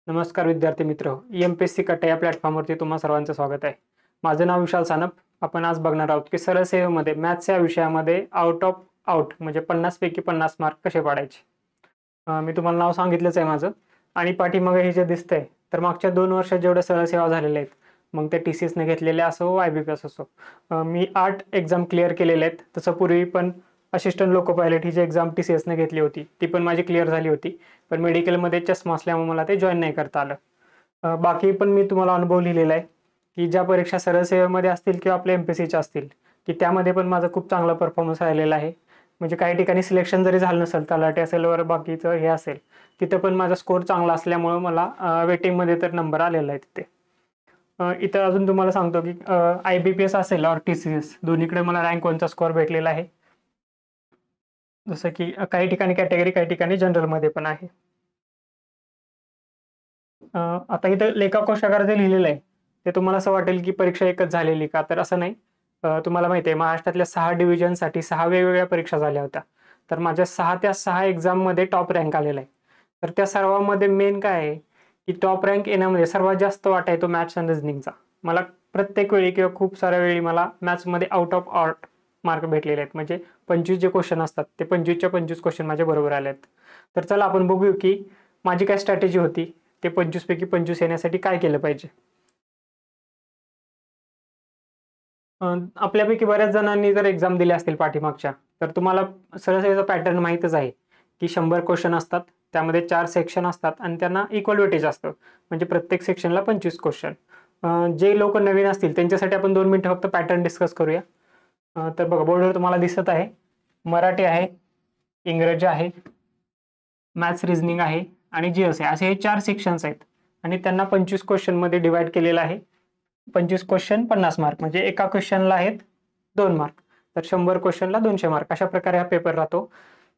नमस्कार विद्यार्थी मित्र, एमपीएससी कट्टा या प्लॅटफॉर्मवरती तुम्हा सर्वांचं स्वागत आहे. माझं नाव विशाल सानप. आपण आज बघणार आहोत की सरळ सेवेमध्ये मॅथ्स या विषयामध्ये आउट ऑफ आउट म्हणजे 50 पैकी 50 मार्क कसे पाडायचे. मी तुम्हाला नाव सांगितलंच आहे माझं. आणि पाठीमागे हे जे दिसतंय तर मागच्या 2 वर्षात जेवढ्या सरळ सेवा झालेल्या आहेत, मग ते TCSने घेतलेले असो IBPS असो, मी 8 एक्झाम क्लिअर केलेल्या आहेत. तसं पूर्वी पण असिस्टंट लोको पायलट ही जी एक्झाम TCSने घेतली होती ती पण माझी क्लिअर झाली होती. पण मेडिकलमध्ये चष्मा असल्यामुळे मला ते जॉईन नाही करता आलं. बाकी पण मी तुम्हाला अनुभव लिहिलेला आहे की ज्या परीक्षा सरळ सेवेमध्ये असतील किंवा आपल्या MPSCच्या असतील की त्यामध्ये पण माझा खूप चांगला परफॉर्मन्स राहिलेला आहे. म्हणजे काही ठिकाणी सिलेक्शन जरी झालं नसेल, तलाठी असेल वर बाकीचं हे असेल, तिथं पण माझा स्कोर चांगला असल्यामुळे मला वेटिंगमध्ये तर नंबर आलेला आहे तिथे. इथं अजून तुम्हाला सांगतो की IBPS असेल और TCS दोन्हीकडे मला रँक 1चा स्कोर भेटलेला आहे. जसं की काही ठिकाणी कॅटेगरी, काही ठिकाणी जनरलमध्ये पण आहे. आता इथं लेखा कोशागार जे लिहिलेलं आहे ते तुम्हाला असं वाटेल की परीक्षा एकच झालेली का, तर असं नाही. तुम्हाला माहिती आहे महाराष्ट्रातल्या 6 डिव्हिजनसाठी 6 वेगवेगळ्या परीक्षा झाल्या होत्या. तर माझ्या 6 त्या 6 एक्झाममध्ये टॉप रँक आलेला आहे. तर त्या सर्वांमध्ये मेन काय आहे की टॉप रँक येण्यामध्ये सर्वात जास्त वाटा आहे तो मॅथ्स अँड रिझनिंगचा. मला प्रत्येक वेळी किंवा खूप साऱ्या वेळी मला मॅथ्समध्ये आउट ऑफ आउट मार्क भेटलेले आहेत. म्हणजे 25 जे क्वेश्चन असतात ते 25च्या 25 क्वेश्चन माझ्या बरोबर आले आहेत. तर चला आपण बघू की माझी काय स्ट्रॅटेजी होती, ते 25 पैकी 25 येण्यासाठी काय केलं पाहिजे. आपल्यापैकी बऱ्याच जणांनी जर एक्झाम दिल्या असतील पाठीमागच्या, तर तुम्हाला सरळ सेवेचा पॅटर्न माहीतच आहे की 100 क्वेश्चन असतात, त्यामध्ये 4 सेक्शन असतात आणि त्यांना इक्वल वेटेज असतं. म्हणजे प्रत्येक सेक्शनला 25 क्वेश्चन. जे लोक नवीन असतील त्यांच्यासाठी आपण 2 मिनिटं फक्त पॅटर्न डिस्कस करूया. तर बघा, बोर्डवर तुम्हाला दिसत आहे मराठी आहे, इंग्रजी आहे, मॅथ्स रिझनिंग आहे आणि GS आहे. असे हे 4 सेक्शन्स आहेत आणि त्यांना 25 क्वेश्चनमध्ये डिवाइड केलेलं आहे. 25 क्वेश्चन 50 मार्क, म्हणजे एका क्वेश्चनला आहेत 2 मार्क. तर 100 क्वेश्चनला 200 मार्क, अशा प्रकारे हा पेपर राहतो.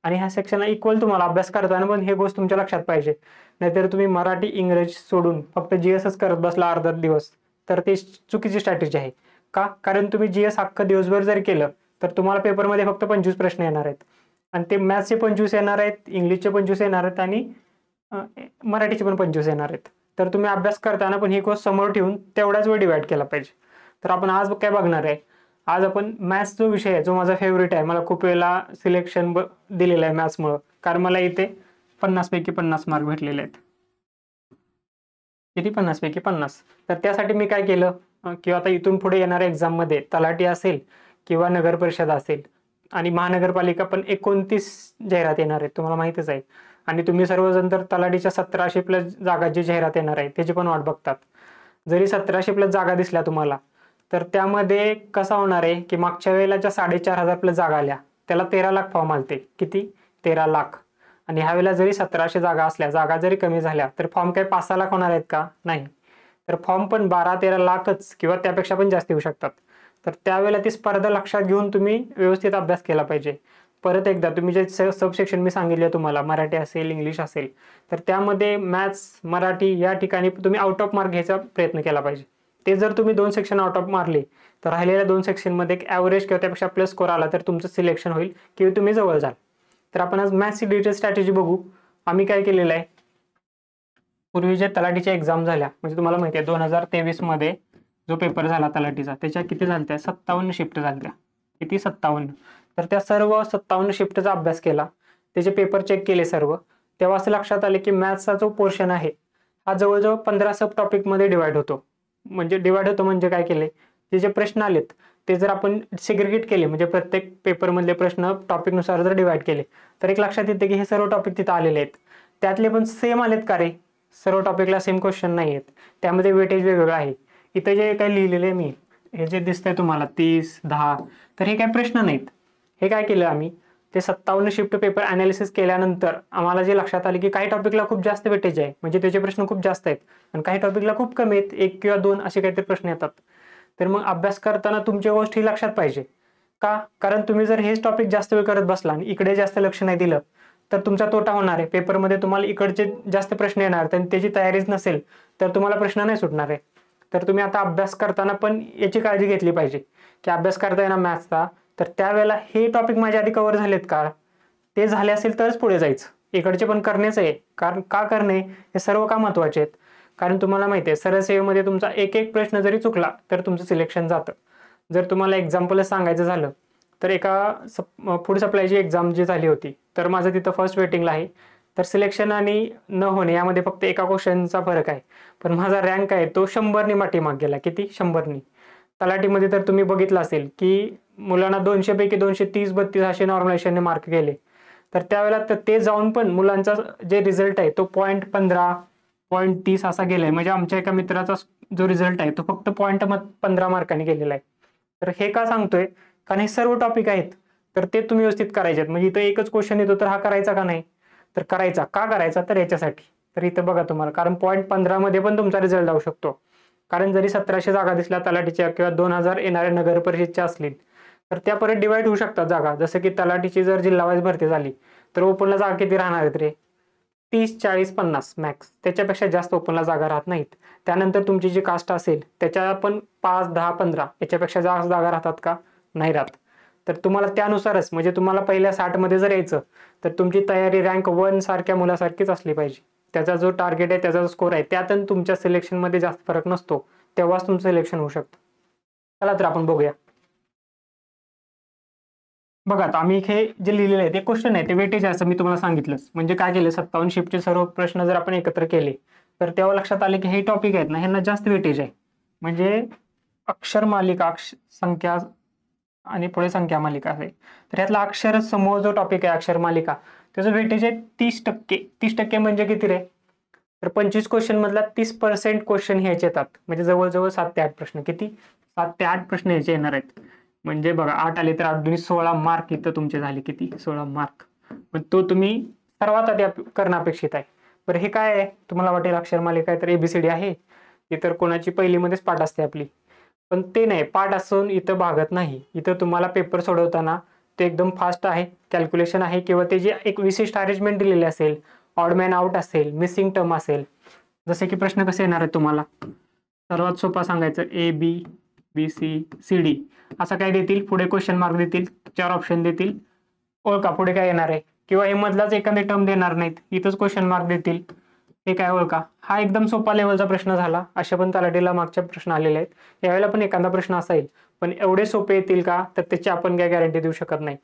आणि ह्या सेक्शनला इक्वल तुम्हाला अभ्यास करताना पण हे गोष्ट तुमच्या लक्षात पाहिजे. नाहीतर तुम्ही मराठी इंग्रजी सोडून फक्त GSच करत बसला अर्धा दिवस, तर ते चुकीची स्ट्रॅटेजी आहे. का? कारण तुम्ही GS अख्खं दिवसभर जर केलं तर तुम्हाला पेपरमध्ये फक्त 25 प्रश्न येणार आहेत. आणि ते मॅथ्सचे 25 येणार आहेत, इंग्लिशचे 25 येणार आहेत आणि मराठीचे पण 25 येणार आहेत. तर तुम्ही अभ्यास करताना पण ही गोष्ट समोर ठेवून तेवढाच वेळ डिवाइड केला पाहिजे. तर आपण आज काय बघणार आहे, आज आपण मॅथ्स जो विषय आहे जो माझा फेवरेट आहे, मला खूप वेळेला सिलेक्शन दिलेलं आहे मॅथ्समुळं, कारण मला इथे 50 पैकी 50 मार्क भेटलेले आहेत. किती? 50 पैकी 50. तर त्यासाठी मी काय केलं, किंवा आता इथून पुढे येणाऱ्या एक्झाममध्ये तलाठी असेल किंवा नगर परिषद असेल आणि महानगरपालिका पण 29 जाहिरात येणार आहेत, तुम्हाला माहितीच आहे. आणि तुम्ही सर्वजण तर तलाठीच्या 1700 प्लस जागा जी जाहिरात येणार आहे त्याची पण वाट बघतात. जरी 1700 प्लस जागा दिसल्या तुम्हाला, तर त्यामध्ये कसा होणार आहे की मागच्या वेळेला ज्या 4500 प्लस जागा आल्या त्याला 13 लाख फॉर्म आलते. किती? 13 लाख. आणि ह्यावेळेला जरी 1700 जागा असल्या, जागा जरी कमी झाल्या, तर फॉर्म काही 5-6 लाख होणार आहेत का? नाही. तर फॉर्म पण 12-13 लाखच किंवा त्यापेक्षा पण जास्त येऊ शकतात. तर त्यावेळेला ती स्पर्धा लक्षात घेऊन तुम्ही व्यवस्थित अभ्यास केला पाहिजे. परत एकदा तुम्ही जे सबसेक्शन मी सांगितले तुम्हाला, मराठी असेल, इंग्लिश असेल, तर त्यामध्ये मॅथ्स, मराठी या ठिकाणी तुम्ही आउट ऑफ मार्क घ्यायचा प्रयत्न केला पाहिजे. ते जर तुम्ही 2 सेक्शन आउट ऑफ मारले तर राहिलेल्या 2 सेक्शनमध्ये एक ॲव्हरेज किंवा त्यापेक्षा प्लस स्कोर आला तर तुमचं सिलेक्शन होईल किंवा तुम्ही जवळ जाल. तर आपण आज मॅथ्सची डिटेल स्ट्रॅटेजी बघू. आम्ही काय केलेलं आहे, पूर्वी जे तलाठीच्या एक्झाम झाल्या, म्हणजे तुम्हाला माहिती आहे 2023 मध्ये जो पेपर झाला तलाठीचा, त्याच्या किती झाल्या? 57 शिफ्ट झाल्या. किती? 57. तर त्या सर्व 57 शिफ्टचा अभ्यास केला, त्याचे पेपर चेक केले सर्व. तेव्हा असं लक्षात आले की मॅथ्सचा जो पोर्शन आहे हा जवळजवळ 15 सब टॉपिकमध्ये डिवाइड होतो. म्हणजे काय केले, ते जे प्रश्न आलेत ते जर आपण सेग्रिगेट केले, म्हणजे प्रत्येक पेपरमधले प्रश्न टॉपिकनुसार जर डिवाइड केले, तर एक लक्षात येते की हे सर्व टॉपिक तिथं आलेले आहेत. त्यातले पण सेम आलेत का रे? सर्व टॉपिकला सेम क्वेश्चन नाही आहेत, त्यामध्ये वेटेज वेगवेगळं आहे. इथं जे काही लिहिलेले मी, हे जे दिसतंय तुम्हाला 30, 10, तर हे काही प्रश्न नाहीत. हे काय केलं आम्ही, ते 57 शिफ्ट पेपर अनालिसिस केल्यानंतर आम्हाला जे लक्षात आले की काही टॉपिकला खूप जास्त वेटेज आहे, म्हणजे त्याचे प्रश्न खूप जास्त आहेत, आणि काही टॉपिकला खूप कमी आहेत, 1 किंवा 2 असे काहीतरी प्रश्न येतात. तर मग अभ्यास करताना तुमची गोष्ट ही लक्षात पाहिजे. का? कारण तुम्ही जर हेच टॉपिक जास्त वेळ करत बसला आणि इकडे जास्त लक्ष नाही दिलं तर तुमचा तोटा होणार आहे. पेपरमध्ये तुम्हाला इकडचे जास्त प्रश्न येणार, तर त्याची तयारीच नसेल तर तुम्हाला प्रश्न नाही सुटणार आहे. तर तुम्ही आता अभ्यास करताना पण याची काळजी घेतली पाहिजे की अभ्यास करता येणार मॅथ्सचा, तर त्यावेळेला हे टॉपिक माझ्या आधी कव्हर झालेत का? ते झाले असेल तरच पुढे जायचं. इकडचे पण करणेच आहे. कारण का करणे हे सर्व का महत्वाचे आहेत? कारण तुम्हाला माहिती आहे सरळ सेवेमध्ये तुमचा एक एक प्रश्न जरी चुकला तर तुमचं सिलेक्शन जातं. जर तुम्हाला एक्झाम्पलच सांगायचं झालं तर एका फूड सप्लायची एक्झाम जी झाली होती तर माझं तिथं फर्स्ट वेटिंगला आहे. तर सिलेक्शन आणि न होणे यामध्ये फक्त एका क्वेश्चनचा फरक आहे. पण माझा रँक आहे तो 100नी पाठीमागे गेला. किती? 100नी. तलाठीमध्ये तर तुम्ही बघितलं असेल की मुलांना 200 पैकी 230-32 असे नॉर्मलायझेशनने मार्क गेले. तर त्यावेळेला ते जाऊन पण मुलांचा जे रिझल्ट आहे तो 0.15 0.30 असा गेलाय. म्हणजे आमच्या एका मित्राचा जो रिझल्ट आहे तो फक्त 0.15 मार्काने गेलेला आहे. तर हे का सांगतोय? कारण हे सर्व टॉपिक आहेत तर ते तुम्ही व्यवस्थित करायचे आहेत. म्हणजे इथं एकच क्वेश्चन येतो तर हा करायचा का नाही? तर करायचा. का करायचा? तर याच्यासाठी. तर इथं बघा तुम्हाला, कारण 0.15 मध्ये पण तुमचा रिझल्ट जाऊ शकतो. कारण जरी 1700 जागा दिसल्या तलाठीच्या किंवा 2000 येणाऱ्या नगर परिषदच्या असतील तर त्या परत डिवाइड होऊ शकतात जागा. जसं की तलाठीची जर जिल्हा वाईज भरती झाली तर ओपनला जागा किती राहणार आहेत रे? 30, 40, 50 मॅक्स. त्याच्यापेक्षा जास्त ओपनला जागा राहत नाहीत. त्यानंतर तुमची जी कास्ट असेल त्याच्या पण 5, 10, 15 याच्यापेक्षा जास्त जागा राहतात का? नाही राहत. तर तुम्हाला त्यानुसारच, म्हणजे तुम्हाला पहिल्या 60 मध्ये जर यायचं तर तुमची तयारी रँक 1 सारख्या मुलासारखीच असली पाहिजे. त्याचा जो टार्गेट आहे, त्याचा जो स्कोर आहे, त्यात तुमच्या सिलेक्शनमध्ये जास्त फरक नसतो. तेव्हाच तुमचं सिलेक्शन होऊ शकतं. चला तर आपण बघूया. बघा आता आम्ही हे जे लिहिलेलं आहे ते क्वेश्चन आहे, ते वेटेज आहे असं मी तुम्हाला सांगितलंच. म्हणजे काय केलं, 57 शिफ्टचे सर्व प्रश्न जर आपण एकत्र केले तर तेव्हा लक्षात आले की हे टॉपिक आहेत ना, ह्यांना जास्त वेटेज आहे. म्हणजे अक्षर मालिका, संख्या आणि पुढे संख्या मालिका आहे. तर यातला अक्षर समूह जो टॉपिक आहे, अक्षर मालिका, त्याचं वेटेज आहे 30%. 30% म्हणजे किती रे? तर 25 क्वेश्चन मधला 30% क्वेश्चन ह्याचे येतात. म्हणजे जवळजवळ 7 ते 8 प्रश्न. किती? 7 ते 8 प्रश्न ह्याचे येणार आहेत. म्हणजे बघा 8 आले तर 8 16 मार्क इथं तुमचे झाले. किती? 16 मार्क. पण तो तुम्ही सर्वात आधी करणं अपेक्षित आहे. बरं हे काय आहे? तुम्हाला वाटेल अक्षर मालिका आहे तर एबीसीडी आहे, ती तर कोणाची पहिलीमध्येच पाठ असते आपली. पण ते नाही, पाठ असून इथं भागत नाही. इथं तुम्हाला पेपर सोडवताना ते एकदम फास्ट आहे, कॅल्क्युलेशन आहे, किंवा ते जे एक विशिष्ट अरेंजमेंट दिलेली असेल, ऑड मॅन आउट असेल, मिसिंग टर्म असेल. जसे की प्रश्न कसे येणार आहेत तुम्हाला? सर्वात सोपा सांगायचं, A B B C C D असं काय देतील, पुढे क्वेश्चन मार्क देतील, 4 ऑप्शन देतील, ओळखा पुढे काय येणार आहे. किंवा हे मधलाच एखादे टर्म देणार नाहीत, इथंच क्वेश्चन मार्क देतील, हे काय ओळखा. हा एकदम सोपा लेवलचा प्रश्न झाला. असे पण तलाठीला मागच्या प्रश्न आलेले आहेत. यावेळेला पण एखादा प्रश्न असा येईल, पण एवढे सोपे येतील का? तर त्याची आपण काय गॅरंटी देऊ शकत नाही.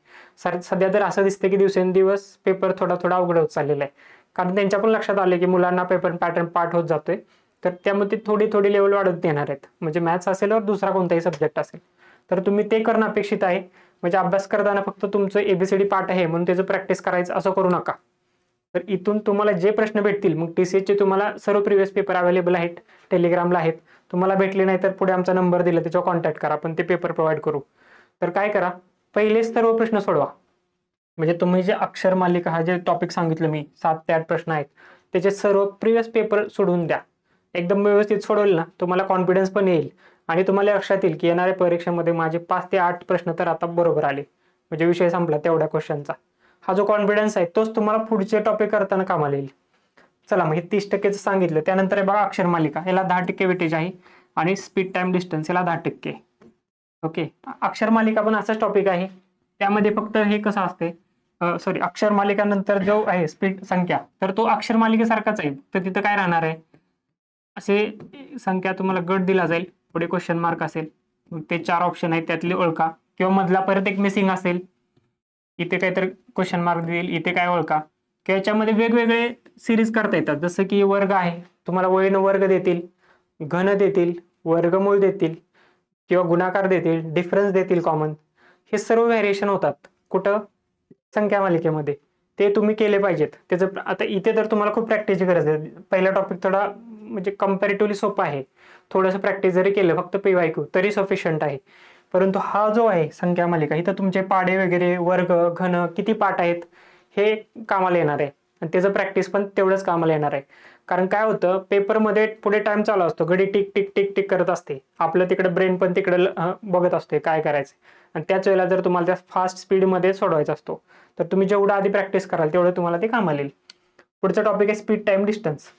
सध्या तर असं दिसतं की दिवसेंदिवस पेपर थोडा थोडा अवघड होत चाललेला आहे. कारण त्यांच्या पण लक्षात आले की मुलांना पेपर पॅटर्न पाठ होत जातोय, तर त्यामध्ये थोडी थोडी लेवल वाढत येणार आहेत. म्हणजे मॅथ्स असेल or दुसरा कोणताही सब्जेक्ट असेल तर तुम्ही ते करणं अपेक्षित आहे. म्हणजे अभ्यास करताना फक्त तुमचं एबीसीडी पाठ आहे म्हणून त्याचं प्रॅक्टिस करायचं असं करू नका. तर इथून तुम्हाला जे प्रश्न भेटतील, मग टीसीएसचे तुम्हाला सर्व प्रिव्हियस पेपर अवेलेबल आहेत, टेलिग्रामला आहेत. तुम्हाला भेटले नाही तर पुढे आमचा नंबर दिला, त्याच्यावर कॉन्टॅक्ट करा, आपण ते पेपर प्रोव्हाइड करू. तर काय करा, पहिलेच सर्व प्रश्न सोडवा. म्हणजे तुम्ही जे अक्षर मालिका हा जे टॉपिक सांगितलं मी, 7 ते 8 प्रश्न आहेत, त्याचे सर्व प्रिव्हियस पेपर सोडवून द्या. एकदम व्यवस्थित सोडवलं ना, तुम्हाला कॉन्फिडन्स पण येईल आणि तुम्हाला लक्षात येईल की येणाऱ्या परीक्षेमध्ये माझे 5 ते 8 प्रश्न तर आता बरोबर आले. म्हणजे विषय संपला तेवढ्या क्वेश्चनचा. हा जो कॉन्फिडन्स आहे तोच तुम्हाला पुढचे टॉपिक करताना कामाला येईल. चला मग हे 30%चं सांगितलं. त्यानंतर आहे बघा अक्षर मालिका, याला 10% वेटेज आहे आणि स्पीड टाइम डिस्टन्स याला 10%. ओके, अक्षर मालिका पण असाच टॉपिक आहे. त्यामध्ये फक्त हे कसं असते, सॉरी, अक्षर मालिका नंतर जो आहे स्पीड संख्या, तर तो अक्षर मालिकेसारखाच आहे. तर तिथं काय राहणार आहे, असे संख्या तुम्हाला गट दिला जाईल, पुढे क्वेश्चन मार्क असेल, ते 4 ऑप्शन आहेत त्यातले ओळखा, किंवा मधला परत एक मिसिंग असेल, इथे काहीतरी क्वेश्चन मार्क देईल, इथे काय ओळखा. किंवा याच्यामध्ये वेगवेगळे सिरीज करता येतात. जसं की वर्ग आहे, तुम्हाला वळीनं वर्ग देतील, घन देतील, वर्गमूळ देतील, किंवा गुणाकार देतील, डिफरन्स देतील कॉमन. हे सर्व व्हेरिएशन होतात कुठं? संख्या मालिकेमध्ये. ते तुम्ही केले पाहिजेत. त्याचं आता इथे तर तुम्हाला खूप प्रॅक्टिसची गरज आहे. पहिला टॉपिक थोडा म्हणजे कम्पॅरेटिव्हली सोपा आहे. थोडंसं प्रॅक्टिस जरी केलं फक्त PYQ तरी सफिशियंट आहे. परंतु हा जो आहे संख्या मालिका, इथं तुमचे पाडे वगैरे, वर्ग, घन किती पाठ आहेत हे कामाला येणार आहे आणि त्याचं प्रॅक्टिस पण तेवढंच कामाला येणार आहे. कारण काय होतं, पेपरमध्ये पुढे टाइम चालू असतो, घडी टिक टिक टिक टिक करत असते, आपलं तिकडे ब्रेन पण तिकडे बघत असते काय करायचं. आणि त्याच वेळेला जर तुम्हाला त्या फास्ट स्पीडमध्ये सोडवायचा असतो तर तुम्ही जेवढं आधी प्रॅक्टिस कराल तेवढं तुम्हाला ते कामाला येईल. पुढचा टॉपिक आहे स्पीड टाइम डिस्टन्स.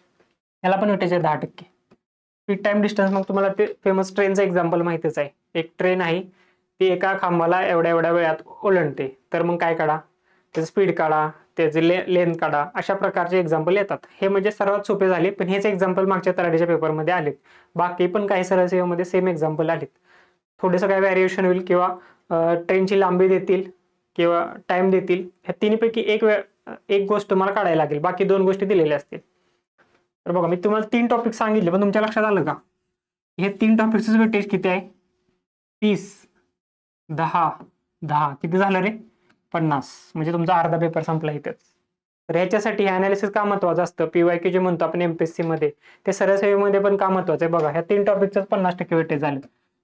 याला पण वेटेज आहे 10%. स्पीड टाइम डिस्टन्स, मग तुम्हाला ते फेमस ट्रेनचं एक्झाम्पल माहितीच आहे. एक ट्रेन आहे, ती एका खांबाला एवढ्या एवढ्या वेळात ओलांडते, तर मग काय काढा, त्याचं स्पीड काढा, त्याचे लेंथ काढा, अशा प्रकारचे एक्झाम्पल येतात. हे म्हणजे सर्वात सोपे झाले, पण हेच एक्झाम्पल मागच्या तलाठीच्या पेपरमध्ये आलेत. बाकी पण काही सरळ सेवेमध्ये सेम एक्झाम्पल आलेत. थोडंसं काय व्हॅरिएशन होईल किंवा ट्रेनची लांबी देतील किंवा टाइम देतील. ह्या तिन्हीपैकी एक गोष्ट तुम्हाला काढायला लागेल, बाकी 2 गोष्टी दिलेल्या असतील. तर बघा, मी तुम्हाला 3 टॉपिक सांगितले, पण तुमच्या लक्षात आलं का हे 3 टॉपिकचं वेटेज किती आहे? 30, 10, 10 किती झालं रे? 50. म्हणजे तुमचा अर्धा पेपर संपला इथेच. तर ह्याच्यासाठी हे अनालिसिस का महत्वाचं असतं? PYQ जे म्हणतो आपण MPSC मध्ये, ते सरळ सेवेमध्ये पण का महत्वाचं आहे? बघा, ह्या 3 टॉपिकचं 50% वेटेज झालं,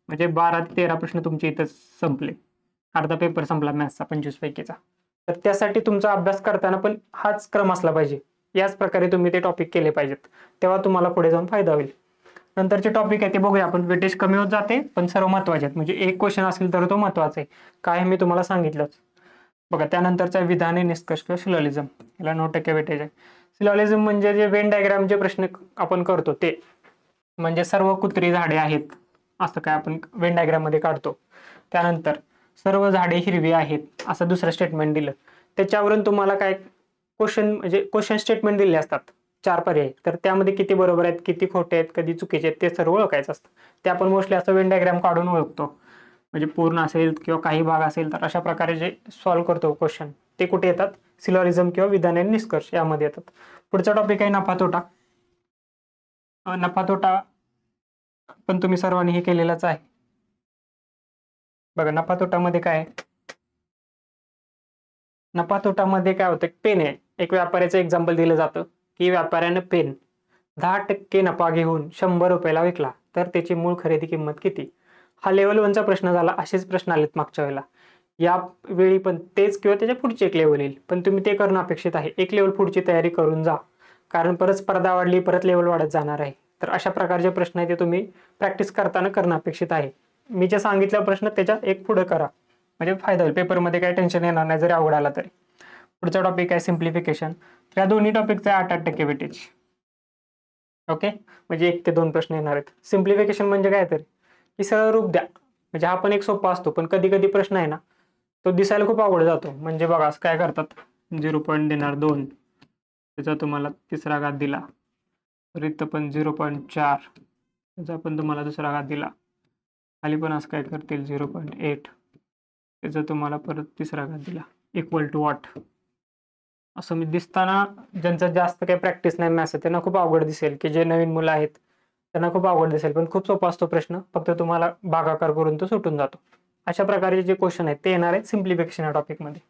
म्हणजे 12 ते 13 प्रश्न तुमचे इथंच संपले. अर्धा पेपर संपला मॅथ्सचा 25 पैकीचा. तर त्यासाठी तुमचा अभ्यास करताना पण हाच क्रम असला पाहिजे. याच प्रकारे तुम्ही ते टॉपिक केले पाहिजेत, तेव्हा तुम्हाला पुढे जाऊन फायदा होईल. नंतरचे टॉपिक आहे ते बघूया आपण. वेटेज कमी होत जाते, पण सर्व महत्वाचे आहेत. म्हणजे एक क्वेश्चन असेल तर तो महत्वाचा आहे, काय मी तुम्हाला सांगितलंच. बघा, त्यानंतरचा विधाने, निष्कर्ष किंवा सिलॉजिझम, याला 9% वेटेज आहे. सिलॉजिझम म्हणजे जे वेन डायग्रामचे प्रश्न आपण करतो ते, म्हणजे सर्व कुत्री झाडे आहेत असं काय आपण वेन डायग्राम मध्ये काढतो. त्यानंतर सर्व झाडे हिरवी आहेत असं दुसरं स्टेटमेंट दिलं, त्याच्यावरून तुम्हाला काय क्वेश्चन म्हणजे क्वेश्चन स्टेटमेंट दिले असतात 4 पर्याय, तर त्यामध्ये किती बरोबर आहेत, किती खोटे आहेत, कधी चुकीचे आहेत, ते सर्व ओळखायचं असतं. ते आपण मोस्टली असं वेन डायग्राम काढून ओळखतो. म्हणजे पूर्ण असेल किंवा काही भाग असेल तर अशा प्रकारे जे सॉल्व्ह करतो क्वेश्चन, ते कुठे येतात? सिलॉजिझम किंवा विधान आणि निष्कर्ष यामध्ये येतात. पुढचा टॉपिक आहे नफा तोटा. नफा तोटा पण तुम्ही सर्वांनी हे केलेलाच आहे. बघा, नफा तोटामध्ये काय आहे? नफा तोटामध्ये काय होतं? पेन आहे. एक व्यापाऱ्याचं एक्झाम्पल दिलं जातं की व्यापाऱ्यानं पेन 10% नफा घेऊन 100 रुपयाला विकला, तर त्याची मूळ खरेदी किंमत किती? हा लेवल 1चा प्रश्न झाला. असेच प्रश्न आलेत मागच्या वेळेला. यावेळी पण तेच किंवा त्याच्या पुढची एक लेवल येईल, पण तुम्ही ते करणं अपेक्षित आहे. एक लेवल पुढची तयारी करून जा, कारण परत स्पर्धा वाढली, परत लेवल वाढत जाणार आहे. तर अशा प्रकारचे प्रश्न आहे ते तुम्ही प्रॅक्टिस करताना करणं अपेक्षित आहे. मी जे सांगितलं प्रश्न त्याच्यात एक पुढे करा, म्हणजे फायदा होईल. पेपरमध्ये काही टेन्शन येणार नाही जरी अवघड आला तरी. पुढचा टॉपिक आहे सिम्प्लिफिकेशन. या दोन्ही टॉपिकचा 8% वेटेज. ओके, म्हणजे 1 ते 2 प्रश्न येणार आहेत. सिम्प्लिफिकेशन म्हणजे काय तर की सरळ रूप द्या. म्हणजे हा पण एक सोपा असतो, पण कधी कधी प्रश्न आहे ना, तो दिसायला खूप अवघड जातो. म्हणजे बघा, असं काय करतात, 0 पॉईंट देणार 2, त्याचा तुम्हाला तिसरा घात दिला. इथं पण 0.4, त्याचा पण तुम्हाला दुसरा घात दिला. खाली पण असं काय करतील 0.8, त्याचा तुम्हाला परत तिसरा घात दिला. Equal to what? असं मी दिसताना ज्यांचं जास्त काही प्रॅक्टिस नाही मॅथ्स, त्यांना खूप अवघड दिसेल. की जे नवीन मुलं आहेत त्यांना खूप अवघड दिसेल, पण खूप सोपा असतो प्रश्न. फक्त तुम्हाला भागाकार करून तो सुटून जातो. अशा प्रकारचे जे क्वेश्चन आहेत ते येणार आहेत सिम्प्लिफिकेशन या टॉपिकमध्ये.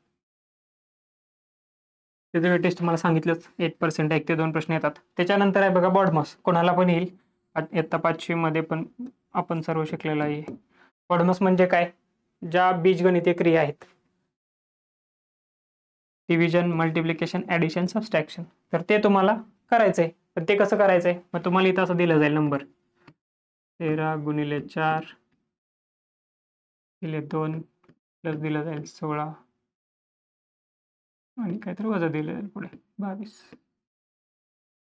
त्याचं वेटेज तुम्हाला सांगितलंच, 8%. 1 ते 2 प्रश्न येतात. त्याच्यानंतर आहे बघा बॉडमॉस. कोणाला पण येईल, इयत्ता 5वी मध्ये पण आपण सर्व शिकलेला आहे. बॉडमॉस म्हणजे काय? ज्या बीजगणितीय क्रिया आहेत, डिव्हिजन, मल्टिप्लिकेशन, ॲडिशन, सबस्ट्रॅक्शन, तर ते तुम्हाला करायचंय. पण ते कसं करायचंय? मग तुम्हाला इथं असं दिलं जाईल नंबर 13 गुणिले 4 दिले 2 प्लस दिलं जाईल 16 आणि काहीतरी वजा दिलं जाईल पुढे 22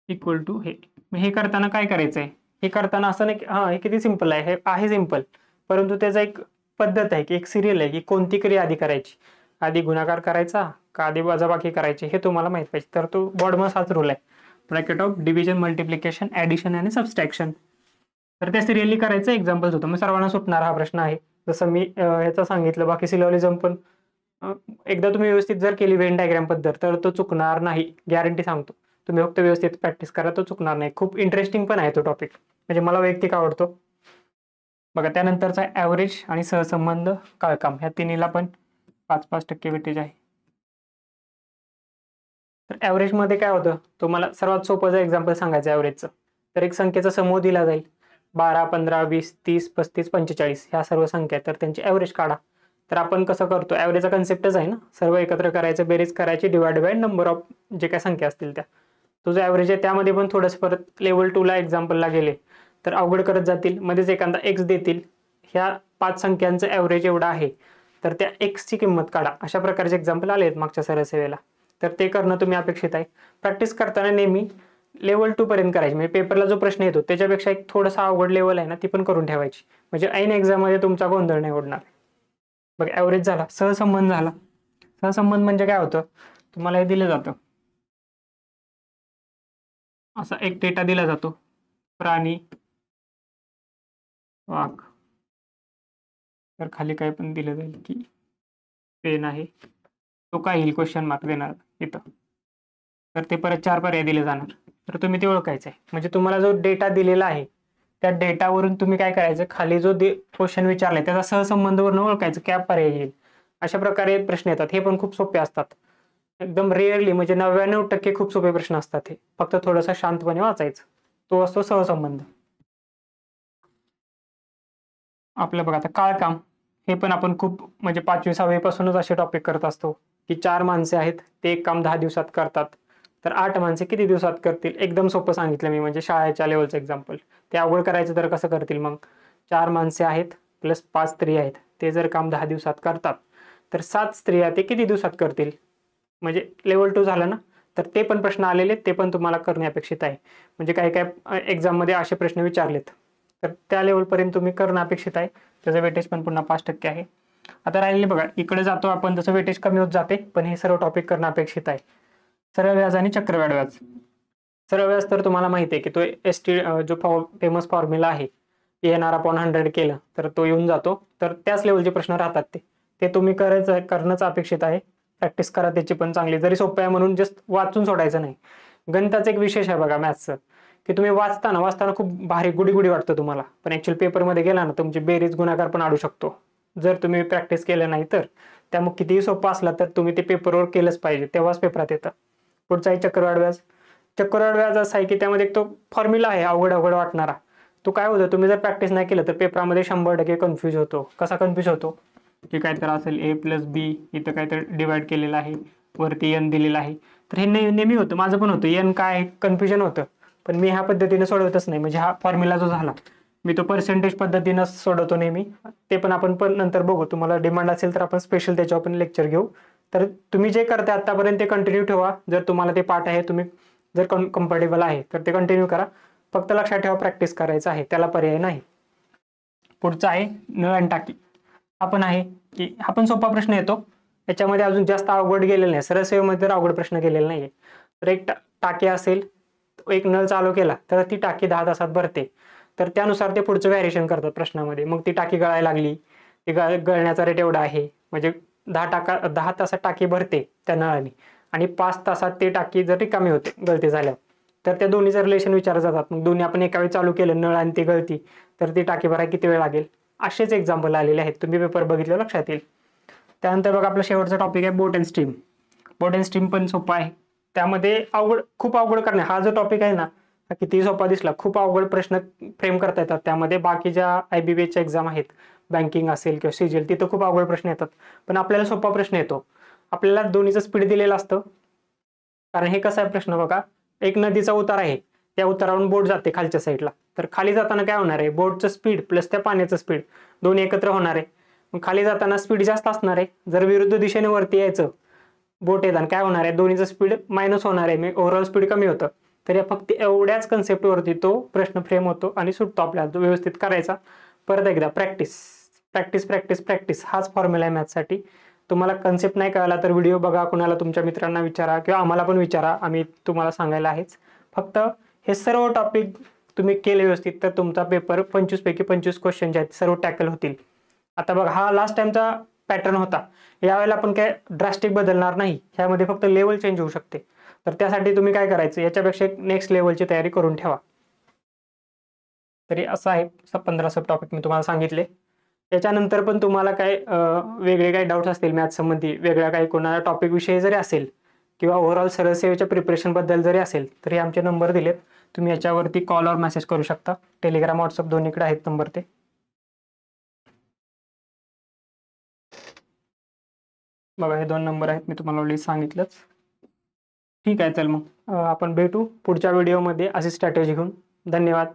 इक्वल टू हे. मग हे करताना काय करायचंय? हे करताना असं नाही की हे किती सिंपल आहे, हे आहे सिंपल, परंतु त्याचा एक पद्धत आहे की एक सिरियल आहे की कोणती क्रिया आधी करायची, आधी गुणाकार करायचा का आधी वजाबाकी करायची, हे तुम्हाला माहित पाहिजे. तर तो बॉडमॉस हाच रूल आहे, bracket of division, multiplication, addition आणि सबस्ट्रॅक्शन. तर त्या सिरियली करायचं एक्झाम्पल्स होतं. मग सर्वांना सुटणार हा प्रश्न आहे, जसं मी ह्याचा सांगितलं. बाकी सिलॉजिझम पण एकदा तुम्ही व्यवस्थित जर केली वेन डायग्राम पद्धत, तर तो चुकणार नाही, गॅरंटी सांगतो. तुम्ही फक्त व्यवस्थित प्रॅक्टिस करा, तो चुकणार नाही. खूप इंटरेस्टिंग पण आहे तो टॉपिक, म्हणजे मला वैयक्तिक आवडतो. बघा, त्यानंतरचा ॲव्हरेज आणि सहसंबंध काळकाम, ह्या तिन्हीला पण 5% वेटेज आहे. तर ॲव्हरेजमध्ये काय होतं, तुम्हाला सर्वात सोपं जर एक्झाम्पल सांगायचं ॲव्हरेजचं, तर एक संख्येचा समूह दिला जाईल. 12, 15, 20, 30, 35, 45 ह्या सर्व संख्या, तर त्यांची ॲव्हरेज काढा. तर आपण कसं करतो, ॲव्हरेजचा कन्सेप्टच आहे ना, सर्व एकत्र करायचं, बेरीज करायची, डिवाइड बाय नंबर ऑफ जे काही संख्या असतील त्या. तो जो ॲव्हरेज आहे त्यामध्ये पण थोडंसं परत लेवल 2ला एक्झाम्पलला गेले तर अवघड करत जातील. मध्येच एखादा एक्स देतील, ह्या 5 संख्यांचं ॲव्हरेज एवढं आहे, तर त्या एक्सची किंमत काढा. अशा प्रकारचे एक्झाम्पल आले आहेत मागच्या सरळ सेवेला, तर ते करणं तुम्ही अपेक्षित आहे. प्रॅक्टिस करताना नेहमी लेवल 2 पर्यंत करायची. म्हणजे पेपरला जो प्रश्न येतो त्याच्यापेक्षा एक थोडासा अवघड लेवल आहे ना, ती पण करून ठेवायची, म्हणजे ऐन एक्झाममध्ये तुमचा गोंधळ नाही उडणार. बघ, ॲव्हरेज झाला. सहसंबंध झाला. सहसंबंध म्हणजे काय होतं, तुम्हाला हे दिलं जातं, असा एक डेटा दिला जातो, प्राणी, वाघ. तर खाली काय पण दिलं जाईल की पेन आहे, तो काय येईल क्वेश्चन मार्क देणार इथं. तर ते परत 4 पर्याय दिले जाणार, तर तुम्ही ते ओळखायचं आहे. म्हणजे तुम्हाला जो डेटा दिलेला आहे त्या डेटावरून तुम्ही काय करायचं, खाली जो क्वेश्चन विचारलाय त्याचा सहसंबंध वरून ओळखायचं, क्या पर्याय येईल. अशा प्रकारे प्रश्न येतात. हे पण खूप सोपे असतात. एकदम रेअरली, म्हणजे 99% खूप सोपे प्रश्न असतात हे. फक्त थोडंसं शांतपणे वाचायचं. तो असतो सहसंबंध. आपलं बघा आता काळकाम, हे पण आपण खूप म्हणजे 5वी-6वी पासूनच असे टॉपिक करत असतो की 4 माणसे आहेत, ते एक काम 10 दिवसात करतात. तर 8 माणसे किती दिवसात करतील? एकदम सोपं सांगितलं मी, म्हणजे शाळेच्या लेवलचं एक्झाम्पल. ते अवघड करायचं तर कसं करतील मग? 4 माणसे आहेत प्लस 5 स्त्री आहेत, ते जर काम 10 दिवसात करतात, तर 7 स्त्रिया ते किती दिवसात करतील? म्हणजे लेवल 2 झालं ना. तर ते पण प्रश्न आलेले, ते पण तुम्हाला करणे अपेक्षित आहे. म्हणजे काही काय एक्झाममध्ये असे प्रश्न विचारलेत, तर त्या लेवलपर्यंत तुम्ही करणं अपेक्षित आहे. त्याचं वेटेज पण पुन्हा 5% आहे. आता राहिलेले बघा, इकडे जातो आपण, जसं वेटेज कमी होत जाते, पण हे सर्व टॉपिक करणं अपेक्षित आहे. सरळ व्याज आणि चक्रवाढ व्याज. सरळ व्याज तर तुम्हाला माहिती आहे की तो जो फेमस फॉर्म्युला आहे, EN/100 केलं तर तो येऊन जातो. तर त्याच लेवलचे प्रश्न राहतात ते तुम्ही करणंच अपेक्षित आहे. प्रॅक्टिस करा त्याची पण चांगली. जरी सोपं आहे म्हणून जस्ट वाचून सोडायचं नाही. गणिताचं एक विशेष आहे बघा मॅथ्सचं, की तुम्ही वाचताना खूप भारी गुडी वाटतं तुम्हाला, पण ऍक्च्युअल पेपरमध्ये गेला ना, तुमची बेरीज गुणाकार पण अडू शकतो जर तुम्ही प्रॅक्टिस केलं नाही तर. त्यामुळे कितीही सोपं असला तर तुम्ही ते पेपरवर केलंच पाहिजे, तेव्हाच पेपरात येतं. पुढचा आहे चक्रवाढ व्याज. चक्रवाढ व्याज असा आहे की त्यामध्ये एक तो फॉर्म्युला आहे अवघड वाटणारा. तो काय होतं, तुम्ही जर प्रॅक्टिस नाही केलं तर पेपरामध्ये 100% कन्फ्यूज होतो. कसा कन्फ्यूज होतो की काहीतरी असेल A+B, इथं काहीतरी डिवाइड केलेलं आहे, वरती n दिलेलं आहे. तर हे नेहमी होतं, माझं पण होतं, n काय कन्फ्युजन होतं. पण मी ह्या पद्धतीने सोडवतच नाही. म्हणजे हा फॉर्म्युला जो झाला, मी तो पर्सेंटेज पद्धतीनं सोडवतो नेहमी. ते पण आपण पण नंतर बघू. तुम्हाला डिमांड असेल तर आपण स्पेशल त्याच्यावर पण लेक्चर घेऊ. तर तुम्ही जे करता आतापर्यंत ते कंटिन्यू ठेवा. जर तुम्हाला ते पाठ आहे, तुम्ही जर कम्फर्टेबल आहे तर ते कंटिन्यू करा. फक्त लक्षात ठेवा, प्रॅक्टिस करायचं आहे, त्याला पर्याय नाही. पुढचा आहे नळ आणि टाकी. हा पण आहे की हा पण सोपा प्रश्न येतो. याच्यामध्ये अजून जास्त अवघड गेलेलं नाही. सरळ सेवेमध्ये तर अवघड प्रश्न गेलेला नाहीये. तर एक टाकी असेल, एक नळ चालू केला तर ती टाकी 10 तासात भरते. तर त्यानुसार ते पुढचं व्हॅरिएशन करतात प्रश्नामध्ये. मग ती टाकी गळायला लागली, ती गळण्याचा रेट एवढा आहे, म्हणजे 10 तासात टाकी भरते त्या नळाने, आणि 5 तासात ती टाकी जर रिकामी होते गळती झाल्यावर. तर त्या दोन्हीचं रिलेशन विचारलं जातात. मग दोन्ही आपण एका वेळी चालू केलं, नळ आणि ती गळती, तर ती टाकी भरायला किती वेळ लागेल? असेच एक्झाम्पल आलेले आहेत. तुम्ही पेपर बघितलं लक्षात येईल. त्यानंतर बघा, आपला शेवटचा टॉपिक आहे boat and stream. Boat and stream पण सोपा आहे. त्यामध्ये खूप अवघड करणे, हा जो टॉपिक आहे ना, हा किती सोपा दिसला, खूप अवघड प्रश्न फ्रेम करता येतात त्यामध्ये. बाकीच्या IBBच्या एक्झाम आहेत, बँकिंग असेल किंवा CGL, तिथं खूप अवघड प्रश्न येतात. पण आपल्याला सोपा प्रश्न येतो. आपल्याला दोन्हीचं स्पीड दिलेलं असतं. कारण हे कसं आहे प्रश्न बघा, एक नदीचा उतार आहे, त्या उतारावरून बोट जाते खालच्या साईडला. तर खाली जाताना काय होणार आहे, बोटचं स्पीड प्लस त्या पाण्याचं स्पीड दोन्ही एकत्र होणार आहे. मग खाली जाताना स्पीड जास्त असणार आहे. जर विरुद्ध दिशेने वरती यायचं बोट येताना काय होणार आहे, दोन्हीचं स्पीड मायनस होणार आहे, म्हणजे ओव्हरऑल स्पीड कमी होतं. तर या फक्त एवढ्याच कन्सेप्टवरती तो प्रश्न फ्रेम होतो आणि सुटतो आपल्याला. तो व्यवस्थित करायचा. परत एकदा प्रॅक्टिस प्रॅक्टिस प्रॅक्टिस प्रॅक्टिस, हाच फॉर्म्युला आहे मॅथ्ससाठी. तुम्हाला कन्सेप्ट नाही कळला तर व्हिडिओ बघा, कुणाला तुमच्या मित्रांना विचारा किंवा आम्हाला पण विचारा, आम्ही तुम्हाला सांगायला आहेच. फक्त हे सर्व टॉपिक तुम्ही केले व्यवस्थित तर तुमचा पेपर 25 पैकी 25 क्वेश्चन जे आहेत सर्व टॅकल होतील. आता बघा, हा लास्ट टाइमचा पॅटर्न होता. यावेळेला आपण काय ड्रास्टिक बदलणार नाही, ह्यामध्ये फक्त लेवल चेंज होऊ शकते. तर त्यासाठी तुम्ही काय करायचं, याच्यापेक्षा नेक्स्ट लेवलची तयारी करून ठेवा. तरी असं आहे, 15 सब टॉपिक मी तुम्हाला सांगितले. त्याच्यानंतर पण तुम्हाला काय वेगळे काही डाऊट्स असतील मॅथ्स संबंधी, वेगळ्या काही कोणाला टॉपिक विषयी जरी असेल किंवा ओव्हरऑल सरळ सेवेच्या प्रिपरेशन बद्दल जरी असेल, तर हे आमचे नंबर दिलेत. तुम्ही याच्यावरती कॉल और मेसेज करू शकता. टेलिग्राम, व्हॉट्सअप दोन्हीकडे आहेत नंबर ते. बघा, हे 2 नंबर आहेत, मी तुम्हाला ऑलरेडी सांगितलंच. ठीक आहे, चल मग आपण भेटू पुढच्या व्हिडिओमध्ये अशी स्ट्रॅटेजी घेऊन. धन्यवाद.